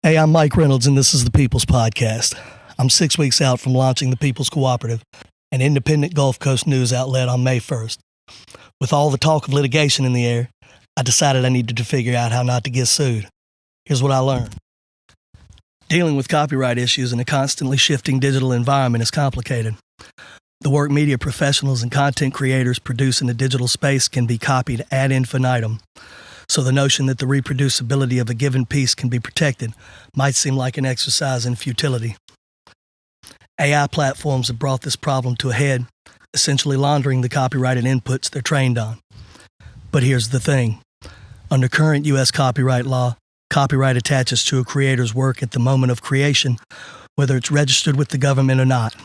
Hey, I'm Mike Reynolds, and this is the People's Podcast. I'm 6 weeks out from launching the People's Cooperative, an independent Gulf Coast news outlet, on May 1st. With all the talk of litigation in the air, I decided I needed to figure out how not to get sued. Here's what I learned. Dealing with copyright issues in a constantly shifting digital environment is complicated. The work media professionals and content creators produce in the digital space can be copied ad infinitum. So the notion that the reproducibility of a given piece can be protected might seem like an exercise in futility. AI platforms have brought this problem to a head, essentially laundering the copyrighted inputs they're trained on. But here's the thing. Under current U.S. copyright law, copyright attaches to a creator's work at the moment of creation, whether it's registered with the government or not.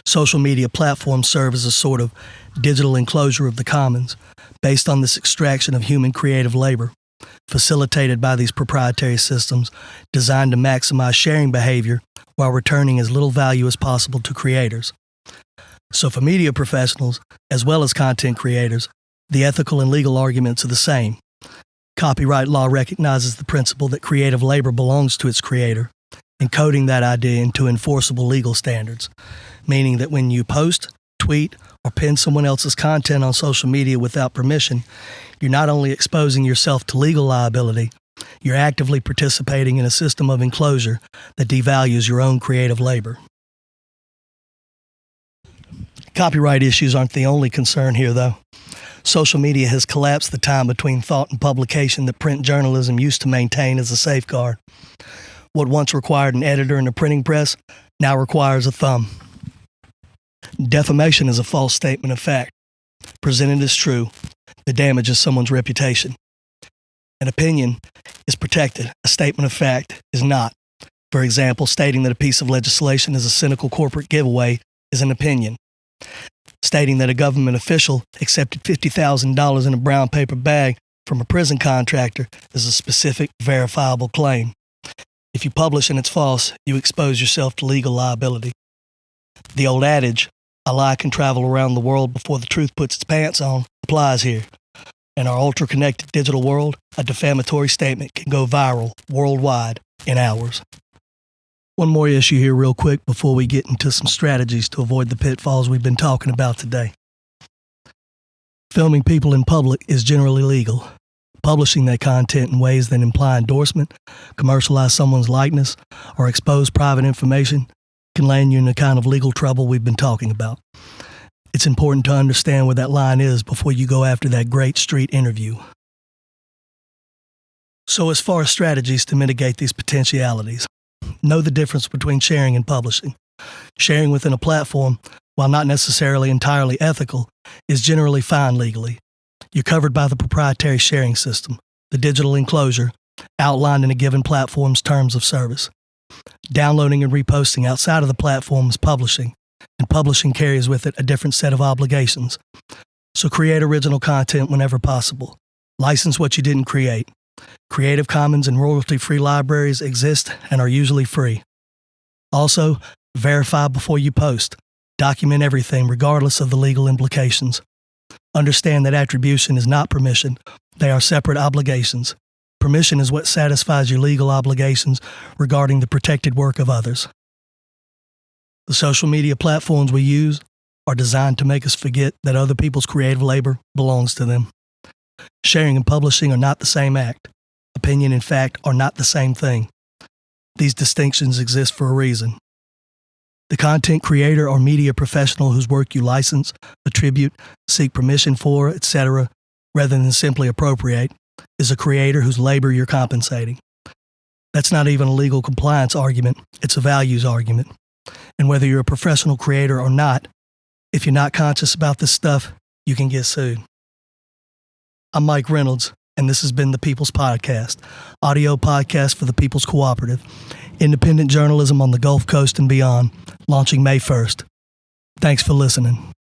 Social media platforms serve as a sort of digital enclosure of the commons, based on this extraction of human creative labor, facilitated by these proprietary systems designed to maximize sharing behavior while returning as little value as possible to creators. So for media professionals, as well as content creators, the ethical and legal arguments are the same. Copyright law recognizes the principle that creative labor belongs to its creator, encoding that idea into enforceable legal standards, meaning that when you post, tweet, or pin someone else's content on social media without permission, you're not only exposing yourself to legal liability, you're actively participating in a system of enclosure that devalues your own creative labor. Copyright issues aren't the only concern here, though. Social media has collapsed the time between thought and publication that print journalism used to maintain as a safeguard. What once required an editor and a printing press now requires a thumb. Defamation is a false statement of fact, presented as true, that damages someone's reputation. An opinion is protected, a statement of fact is not. For example, stating that a piece of legislation is a cynical corporate giveaway is an opinion. Stating that a government official accepted $50,000 in a brown paper bag from a prison contractor is a specific, verifiable claim. If you publish and it's false, you expose yourself to legal liability. The old adage, a lie can travel around the world before the truth puts its pants on, applies here. In our ultra-connected digital world, a defamatory statement can go viral worldwide in hours. One more issue here real quick before we get into some strategies to avoid the pitfalls we've been talking about today. Filming people in public is generally legal. Publishing that content in ways that imply endorsement, commercialize someone's likeness, or expose private information can land you in the kind of legal trouble we've been talking about. It's important to understand where that line is before you go after that great street interview. So as far as strategies to mitigate these potentialities, know the difference between sharing and publishing. Sharing within a platform, while not necessarily entirely ethical, is generally fine legally. You're covered by the proprietary sharing system, the digital enclosure, outlined in a given platform's terms of service. Downloading and reposting outside of the platform is publishing, and publishing carries with it a different set of obligations. So create original content whenever possible. License what you didn't create. Creative Commons and royalty-free libraries exist and are usually free. Also, verify before you post. Document everything regardless of the legal implications. Understand that attribution is not permission. They are separate obligations. Permission is what satisfies your legal obligations regarding the protected work of others. The social media platforms we use are designed to make us forget that other people's creative labor belongs to them. Sharing and publishing are not the same act. Opinion and fact are not the same thing. These distinctions exist for a reason. The content creator or media professional whose work you license, attribute, seek permission for, etc., rather than simply appropriate, is a creator whose labor you're compensating. That's not even a legal compliance argument, it's a values argument. And whether you're a professional creator or not, if you're not conscious about this stuff, you can get sued. I'm Mike Reynolds, and this has been the People's Podcast, audio podcast for the People's Cooperative, independent journalism on the Gulf Coast and beyond, launching May 1st. Thanks for listening.